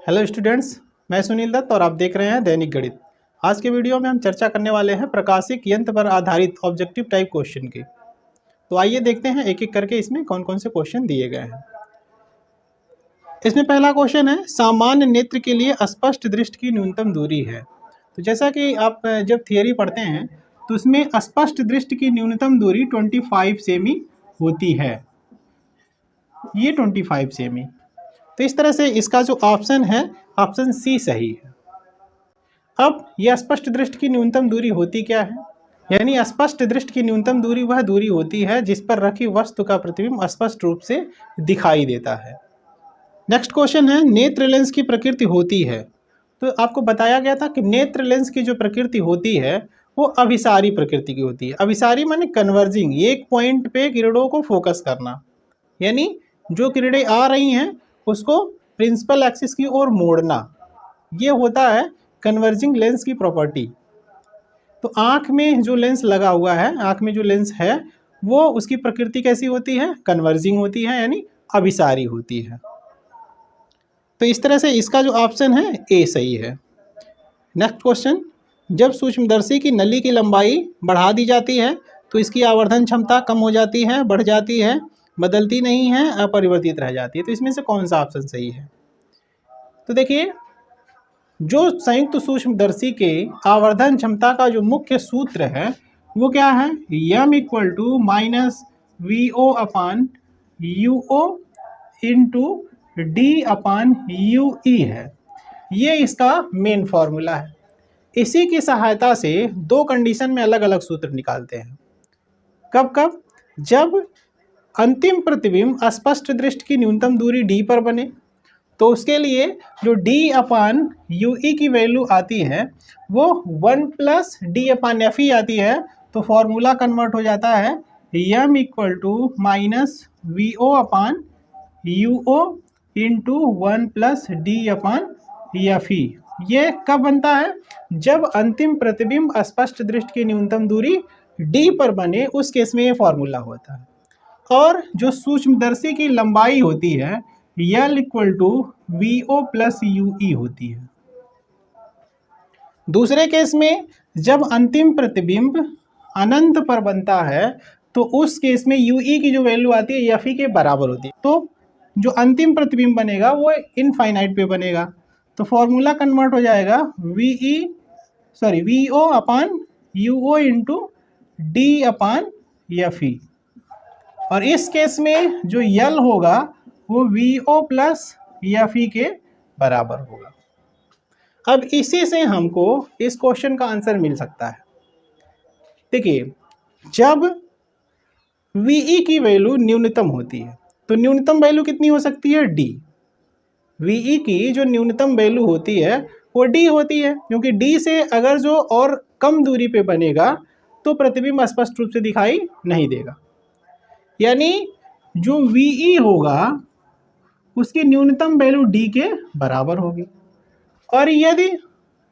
Hello students, मैं सुनील दत्त और आप देख रहे हैं दैनिक गणित। आज के वीडियो में हम चर्चा करने वाले हैं प्रकाशिक यंत्र पर आधारित ऑब्जेक्टिव टाइप क्वेश्चन की। तो आइए देखते हैं एक एक करके इसमें कौन कौन से क्वेश्चन दिए गए हैं। इसमें पहला क्वेश्चन है, सामान्य नेत्र के लिए स्पष्ट दृष्टि की न्यूनतम दूरी है। तो जैसा कि आप जब थियरी पढ़ते हैं तो उसमें स्पष्ट दृष्टि की न्यूनतम दूरी 25 सेमी होती है। ये 25 सेमी। तो इस तरह से इसका जो ऑप्शन है, ऑप्शन सी सही है। अब यह स्पष्ट दृष्टि की न्यूनतम दूरी होती क्या है? यानी स्पष्ट दृष्टि की न्यूनतम दूरी वह दूरी होती है जिस पर रखी वस्तु का प्रतिबिंब स्पष्ट रूप से दिखाई देता है। नेक्स्ट क्वेश्चन है, नेत्र लेंस की प्रकृति होती है। तो आपको बताया गया था कि नेत्र लेंस की जो प्रकृति होती है वो अभिसारी प्रकृति की होती है। अभिसारी माने कन्वर्जिंग, एक पॉइंट पे किरणों को फोकस करना, यानी जो किरणें आ रही हैं उसको प्रिंसिपल एक्सिस की ओर मोड़ना, ये होता है कन्वर्जिंग लेंस की प्रॉपर्टी। तो आँख में जो लेंस लगा हुआ है, आँख में जो लेंस है वो उसकी प्रकृति कैसी होती है? कन्वर्जिंग होती है, यानी अभिसारी होती है। तो इस तरह से इसका जो ऑप्शन है ए सही है। नेक्स्ट क्वेश्चन, जब सूक्ष्मदर्शी की नली की लंबाई बढ़ा दी जाती है तो इसकी आवर्धन क्षमता कम हो जाती है, बढ़ जाती है, बदलती नहीं है, अपरिवर्तित रह जाती है। तो इसमें से कौन सा ऑप्शन सही है? तो देखिए, जो संयुक्त सूक्ष्मदर्शी के आवर्धन क्षमता का जो मुख्य सूत्र है वो क्या है? m equal to minus V O upon U O into D upon U E है। ये इसका मेन फॉर्मूला है। इसी की सहायता से दो कंडीशन में अलग अलग सूत्र निकालते हैं। कब कब? जब अंतिम प्रतिबिंब स्पष्ट दृष्टि की न्यूनतम दूरी d पर बने तो उसके लिए जो d अपान यू ई की वैल्यू आती है वो 1 plus D upon F E आती है। तो फॉर्मूला कन्वर्ट हो जाता है m equal to minus V O upon U O into 1 plus D upon F E. ये कब बनता है? जब अंतिम प्रतिबिंब स्पष्ट दृष्टि की न्यूनतम दूरी d पर बने, उस केस में ये फॉर्मूला होता है। और जो सूक्ष्मदर्शी की लंबाई होती है L equal to V O plus U E होती है। दूसरे केस में जब अंतिम प्रतिबिंब अनंत पर बनता है तो उस केस में यू ई की जो वैल्यू आती है एफ ई के बराबर होती है। तो जो अंतिम प्रतिबिंब बनेगा वो इनफाइनाइट पे बनेगा। तो फॉर्मूला कन्वर्ट हो जाएगा V O upon U O into D upon F E. और इस केस में जो यल होगा वो V O plus F E के बराबर होगा। अब इसी से हमको इस क्वेश्चन का आंसर मिल सकता है। देखिए, जब वी ई की वैल्यू न्यूनतम होती है तो न्यूनतम वैल्यू कितनी हो सकती है? डी। वी ई की जो न्यूनतम वैल्यू होती है वो डी होती है, क्योंकि डी से अगर जो और कम दूरी पे बनेगा तो प्रतिबिंब स्पष्ट रूप से दिखाई नहीं देगा। यानी जो वी ई होगा उसकी न्यूनतम वैल्यू d के बराबर होगी, और यदि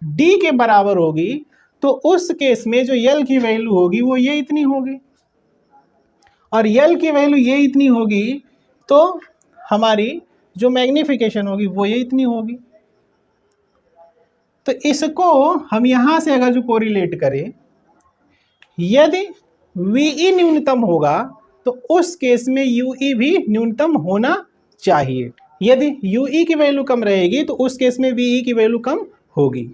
d के बराबर होगी तो उस केस में जो l की वैल्यू होगी वो ये इतनी होगी, और l की वैल्यू ये इतनी होगी तो हमारी जो मैग्निफिकेशन होगी वो ये इतनी होगी। तो इसको हम यहाँ से अगर जो कोरिलेट करें, यदि वी ई न्यूनतम होगा तो उस केस में यू ई भी न्यूनतम होना चाहिए। यदि यू ई की वैल्यू कम रहेगी तो उस केस में वी ई की वैल्यू कम होगी।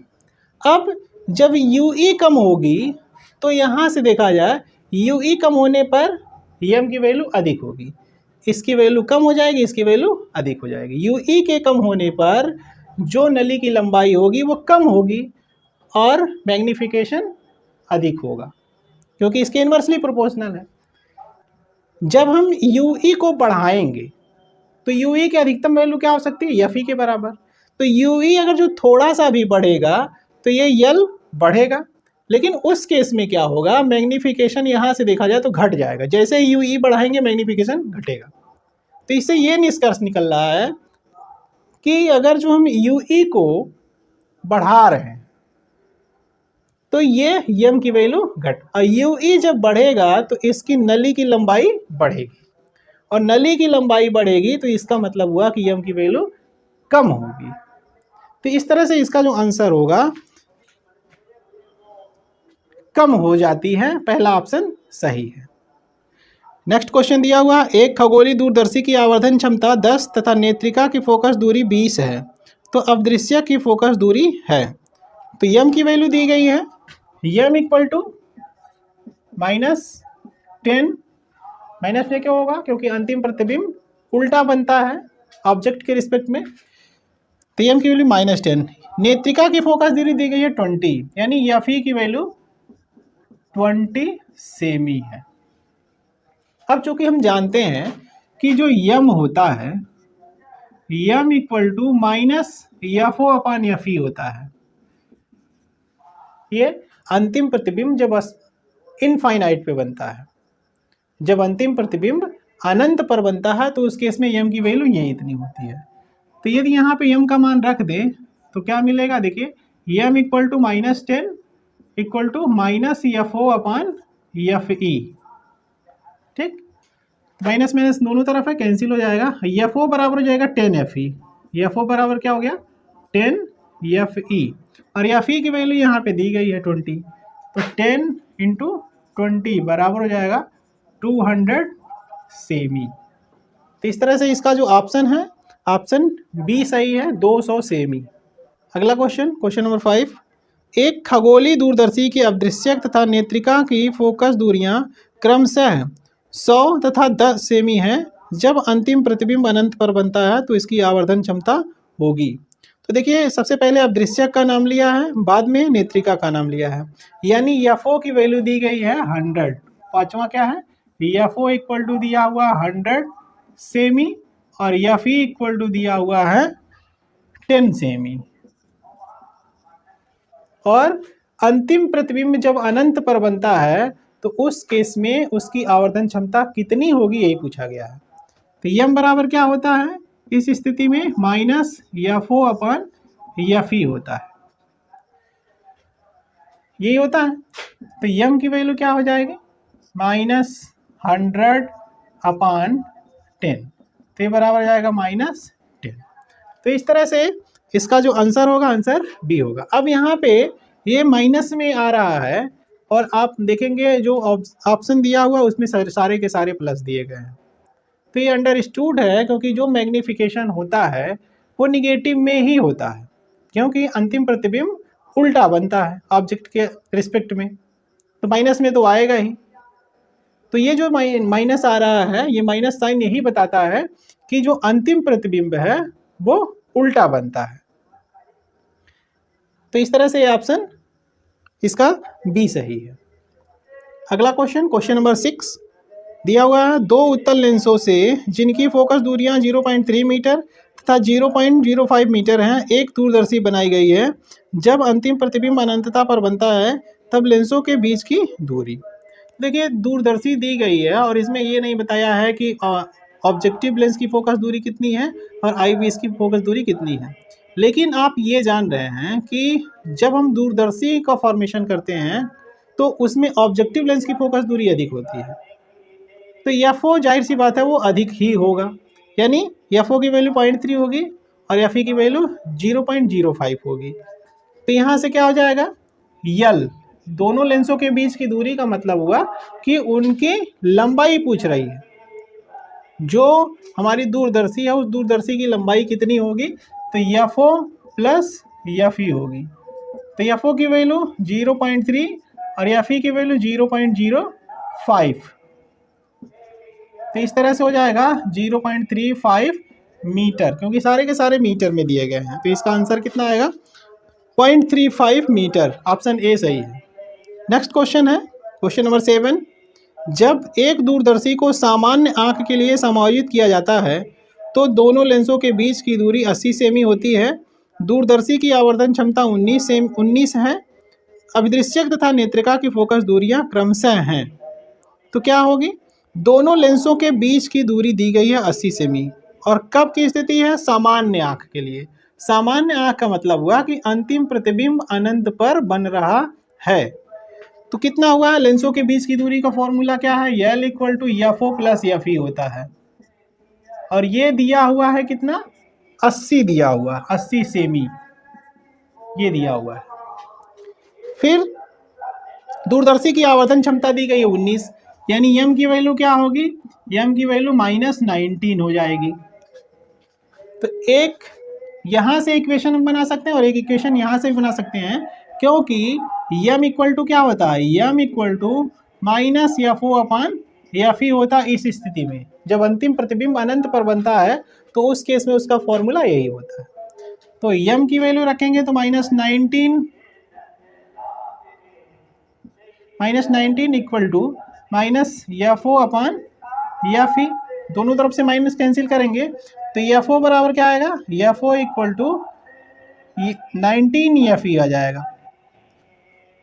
अब जब यू ई कम होगी तो यहाँ से देखा जाए यू ई कम होने पर एम की वैल्यू अधिक होगी, इसकी वैल्यू कम हो जाएगी, इसकी वैल्यू अधिक हो जाएगी। यू ई के कम होने पर जो नली की लंबाई होगी वो कम होगी और मैग्निफिकेशन अधिक होगा, क्योंकि इसके इन्वर्सली प्रोपोर्शनल है। जब हम यू ई को बढ़ाएंगे तो यू ई की अधिकतम वैल्यू क्या हो सकती है? एफ ई के बराबर। तो यू ई अगर जो थोड़ा सा भी बढ़ेगा तो ये यल बढ़ेगा, लेकिन उस केस में क्या होगा? मैग्निफिकेशन यहाँ से देखा जाए तो घट जाएगा। जैसे यू ई बढ़ाएंगे मैग्निफिकेशन घटेगा। तो इससे ये निष्कर्ष निकल रहा है कि अगर जो हम यू ई को बढ़ा रहे हैं तो ये यम की वैल्यू घट, और यू ई जब बढ़ेगा तो इसकी नली की लंबाई बढ़ेगी, और नली की लंबाई बढ़ेगी तो इसका मतलब हुआ कि यम की वैल्यू कम होगी। तो इस तरह से इसका जो आंसर होगा कम हो जाती है, पहला ऑप्शन सही है। नेक्स्ट क्वेश्चन दिया हुआ, एक खगोलीय दूरदर्शी की आवर्धन क्षमता 10 तथा नेत्रिका की फोकस दूरी 20 है, तो अवदृश्य की फोकस दूरी है। तो यम की वैल्यू दी गई है, यम इक्वल टू -10, माइनस में क्या होगा क्योंकि अंतिम प्रतिबिंब उल्टा बनता है ऑब्जेक्ट के रिस्पेक्ट में, तो यम की वैल्यू -10। नेत्रिका की फोकस दूरी दी गई है 20, यानी एफई की वैल्यू 20 सेमी है। अब चूंकि हम जानते हैं कि जो यम होता है, M equal to -FO upon FE होता है। ये अंतिम प्रतिबिंब जब इनफाइनाइट पे बनता है, जब अंतिम प्रतिबिंब अनंत पर बनता है तो उस केस में यम की वैल्यू ये इतनी होती है। तो यदि यहाँ पे यम का मान रख दे तो क्या मिलेगा, देखिए M equal to -10 equal to -FO upon FE. ठीक, माइनस माइनस दोनों तरफ है, कैंसिल हो जाएगा। FO बराबर हो जाएगा 10 FE, FO बराबर क्या हो गया 10 FE, और FE की वैल्यू यहाँ पे दी गई है 20, तो 10 इंटू 20 बराबर हो जाएगा 200 सेमी। तो इस तरह से इसका जो ऑप्शन है, ऑप्शन बी सही है, 200 सेमी। अगला क्वेश्चन, क्वेश्चन नंबर 5, एक खगोलीय दूरदर्शी की अवदृश्यक तथा नेत्रिका की फोकस दूरियां क्रमशः 100 तथा 10 सेमी है, जब अंतिम प्रतिबिंब अनंत पर बनता है तो इसकी आवर्धन क्षमता होगी। तो देखिए सबसे पहले अवदृश्यक का नाम लिया है, बाद में नेत्रिका का नाम लिया है, यानी एफओ की वैल्यू दी गई है 100। पांचवा क्या है, एफओ इक्वल टू दिया हुआ 100 सेमी और एफई इक्वल टू दिया हुआ है 10 सेमी। और अंतिम प्रतिबिंब जब अनंत पर बनता है तो उस केस में उसकी आवर्धन क्षमता कितनी होगी, यही पूछा गया है। तो यम बराबर क्या होता है इस स्थिति में, -FO अपॉन एफई होता है, यही होता है। तो यम की वैल्यू क्या हो जाएगी, -100 अपॉन 10, तो ये बराबर हो जाएगा -10। तो इस तरह से इसका जो आंसर होगा, आंसर बी होगा। अब यहाँ पे ये माइनस में आ रहा है और आप देखेंगे जो ऑप्शन दिया हुआ उसमें सारे के सारे प्लस दिए गए हैं, तो ये अंडरस्टूड है क्योंकि जो मैग्नीफिकेशन होता है वो निगेटिव में ही होता है, क्योंकि अंतिम प्रतिबिंब उल्टा बनता है ऑब्जेक्ट के रिस्पेक्ट में, तो माइनस में तो आएगा ही। तो ये जो माइनस आ रहा है, ये माइनस साइन यही बताता है कि जो अंतिम प्रतिबिंब है वो उल्टा बनता है। तो इस तरह से ये ऑप्शन इसका बी सही है। अगला क्वेश्चन, क्वेश्चन नंबर 6 दिया हुआ है, दो उत्तल लेंसों से जिनकी फोकस दूरियां 0.3 मीटर तथा 0.05 मीटर हैं, एक दूरदर्शी बनाई गई है। जब अंतिम प्रतिबिंब अनंतता पर बनता है तब लेंसों के बीच की दूरी। देखिए दूरदर्शी दी गई है और इसमें ये नहीं बताया है कि ऑब्जेक्टिव लेंस की फोकस दूरी कितनी है और आई पीस की फोकस दूरी कितनी है, लेकिन आप ये जान रहे हैं कि जब हम दूरदर्शी का फॉर्मेशन करते हैं तो उसमें ऑब्जेक्टिव लेंस की फोकस दूरी अधिक होती है, तो एफओ जाहिर सी बात है वो अधिक ही होगा, यानी एफओ की वैल्यू 0.3 होगी और एफई की वैल्यू 0.05 होगी। तो यहाँ से क्या हो जाएगा, यल दोनों लेंसों के बीच की दूरी का मतलब हुआ कि उनकी लंबाई पूछ रही है। जो हमारी दूरदर्शी है उस दूरदर्शी की लंबाई कितनी होगी, तो एफओ प्लस एफई होगी। तो एफओ की वैल्यू 0.3 और एफई की वैल्यू 0.05, तो इस तरह से हो जाएगा 0.35 मीटर, क्योंकि सारे के सारे मीटर में दिए गए हैं, तो इसका आंसर कितना आएगा 0.35 मीटर, ऑप्शन ए सही है। नेक्स्ट क्वेश्चन है क्वेश्चन नंबर 7, जब एक दूरदर्शी को सामान्य आंख के लिए समायोजित किया जाता है तो दोनों लेंसों के बीच की दूरी 80 सेमी होती है। दूरदर्शी की आवर्धन क्षमता 19 है। अभिदृश्यक तथा नेत्रिका की फोकस दूरियां क्रमशः हैं, तो क्या होगी, दोनों लेंसों के बीच की दूरी दी गई है 80 सेमी, और कब की स्थिति है, सामान्य आंख के लिए। सामान्य आंख का मतलब हुआ कि अंतिम प्रतिबिंब अनंत पर बन रहा है। तो कितना हुआ, लेंसों के बीच की दूरी का फॉर्मूला क्या है, L equal to FO plus FE होता है, और ये दिया हुआ है कितना 80 दिया हुआ 80 सेमी। ये दिया हुआ है। फिर दूरदर्शी की आवर्धन क्षमता दी गई है 19, यानी m की वैल्यू क्या होगी, m की वैल्यू -19 हो जाएगी। तो एक यहाँ से इक्वेशन हम बना सकते हैं और एक इक्वेशन यहाँ से भी बना सकते हैं, क्योंकि m इक्वल टू क्या होता है, m इक्वल टू -FO/FE होता है। इस स्थिति में जब अंतिम प्रतिबिंब अनंत पर बनता है तो उस केस में उसका फॉर्मूला यही होता है। तो m की वैल्यू रखेंगे तो -19 इक्वल टू -FO/FE, दोनों तरफ से माइनस कैंसिल करेंगे तो FO बराबर क्या आएगा, FO इक्वल टू 19 FE आ जाएगा,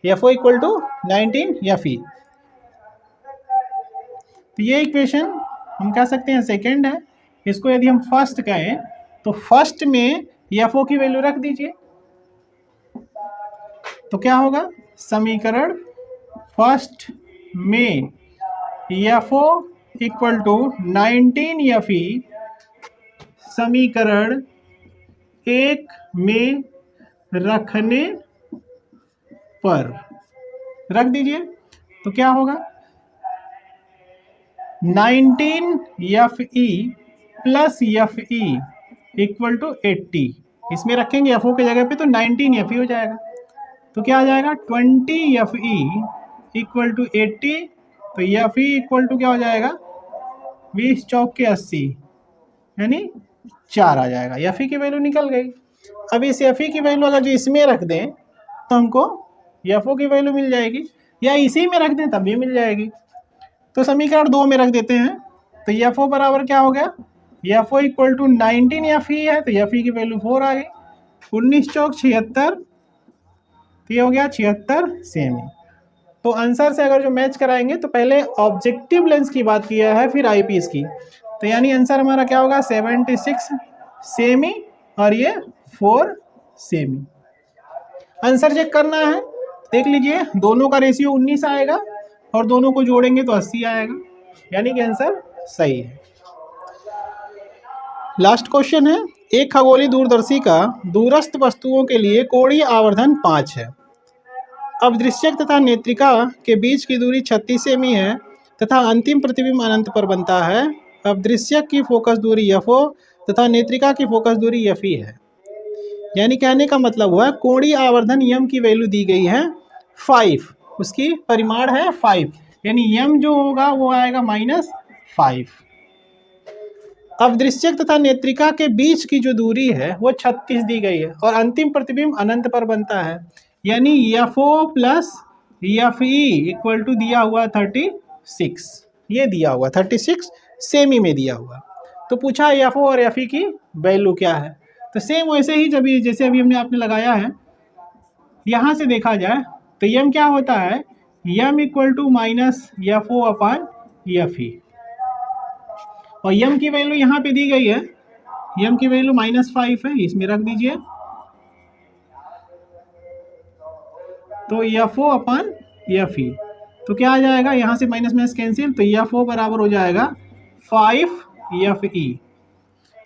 FO इक्वल टू 19 FE। तो ये इक्वेशन हम कह सकते हैं सेकेंड है। इसको यदि हम फर्स्ट कहें तो फर्स्ट में FO की वैल्यू रख दीजिए, तो क्या होगा, समीकरण फर्स्ट में FO इक्वल टू 19 FE, समीकरण एक में रखने पर रख दीजिए तो क्या होगा, 19 FE plus FE equal to 80। इसमें रखेंगे FO की जगह पे तो 19 FE हो जाएगा। तो क्या आ जाएगा, 20 FE इक्वल टू 80। तो FE इक्वल टू क्या हो जाएगा, 20 चौक के 80, यानी 4 आ जाएगा। FE की वैल्यू निकल गई। अब इस FE की वैल्यू अगर जो इसमें रख दें तो हमको FO की वैल्यू मिल जाएगी, या इसी में रख दें तब भी मिल जाएगी। तो समीकरण 2 में रख देते हैं तो FO बराबर क्या हो गया, FO इक्वल टू 19 FE है तो FE की वैल्यू 4 आ गई। 19 चौक 76, तो ये हो गया 76 सेमी। तो आंसर से अगर जो मैच कराएंगे तो पहले ऑब्जेक्टिव लेंस की बात किया है फिर आईपीस की, तो यानी आंसर हमारा क्या होगा, 76 सेमी और ये 4 सेमी। आंसर चेक करना है, देख लीजिए दोनों का रेशियो 19 आएगा और दोनों को जोड़ेंगे तो 80 आएगा, यानी कि आंसर सही है। लास्ट क्वेश्चन है, एक खगोलीय दूरदर्शी का दूरस्थ वस्तुओं के लिए कोणीय आवर्धन 5 है। अवदृश्यक तथा नेत्रिका के बीच की दूरी 36 सेमी है तथा अंतिम प्रतिबिंब अनंत पर बनता है। अवदृश्यक की फोकस दूरी FO तथा नेत्रिका की फोकस दूरी FE है। यानी कहने का मतलब हुआ कोणीय आवर्धन m की वैल्यू दी गई है 5, उसकी परिमाण है 5, यानी m जो होगा वो आएगा -5। अवदृश्यक तथा नेत्रिका के बीच की जो दूरी है वो 36 दी गई है और अंतिम प्रतिबिंब अनंत पर बनता है, यानी FO plus FE equal to दिया हुआ 36, ये दिया हुआ 36 सेमी में दिया हुआ। तो पूछा FO और FE की वैल्यू क्या है, तो सेम वैसे ही जब जैसे अभी हमने आपने लगाया है, यहाँ से देखा जाए तो m क्या होता है, m इक्वल टू -FO/FE और m की वैल्यू यहाँ पे दी गई है, m की वैल्यू -5 है, इसमें रख दीजिए। तो FO/FE तो क्या आ जाएगा, यहाँ से माइनस माइनस कैंसिल, तो FO बराबर हो जाएगा 5 FE।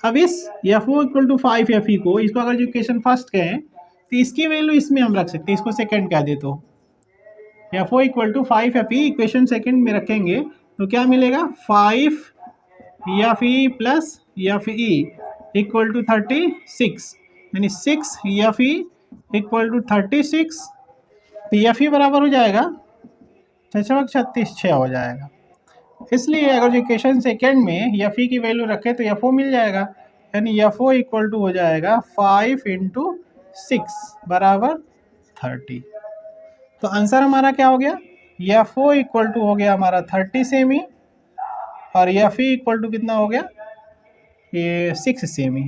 अब इस FO इक्वल टू 5 FE को, इसको अगर जो इक्वेशन फर्स्ट कहें तो इसकी वैल्यू इसमें हम रख सकते हैं, इसको सेकंड कह दे तो FO equal to 5 FE equation second में रखेंगे तो क्या मिलेगा, 5 FE plus FE equal to 36, यानी 6 FE इक्वल टू 36। तो FE बराबर हो जाएगा 36 हो जाएगा। इसलिए अगर जो इक्वेशन सेकेंड में FE की वैल्यू रखे तो FO मिल जाएगा, यानी FO इक्वल टू हो जाएगा 5 × 6 बराबर 30। तो आंसर हमारा क्या हो गया, FO इक्वल टू हो गया हमारा 30 सेमी और FE इक्वल टू कितना हो गया, ये 6 सेमी।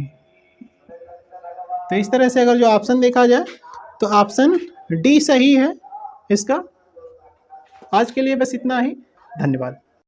तो इस तरह से अगर जो ऑप्शन देखा जाए तो ऑप्शन डी सही है इसका। आज के लिए बस इतना ही, धन्यवाद।